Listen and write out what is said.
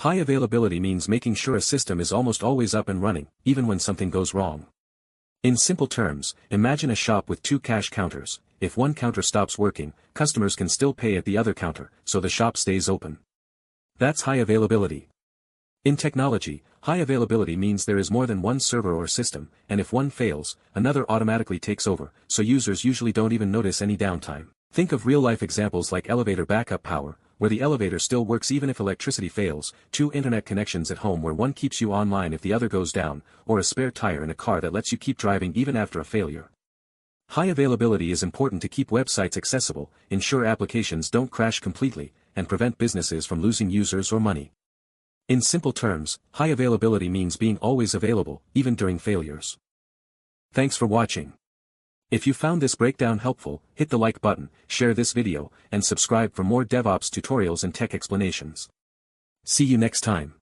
High availability means making sure a system is almost always up and running, even when something goes wrong. In simple terms, imagine a shop with two cash counters. If one counter stops working, customers can still pay at the other counter, so the shop stays open. That's high availability. In technology, high availability means there is more than one server or system, and if one fails, another automatically takes over, so users usually don't even notice any downtime. Think of real-life examples like elevator backup power, where the elevator still works even if electricity fails, two internet connections at home where one keeps you online if the other goes down, or a spare tire in a car that lets you keep driving even after a failure. High availability is important to keep websites accessible, ensure applications don't crash completely, and prevent businesses from losing users or money. In simple terms, high availability means being always available, even during failures. Thanks for watching. If you found this breakdown helpful, hit the like button, share this video, and subscribe for more DevOps tutorials and tech explanations. See you next time.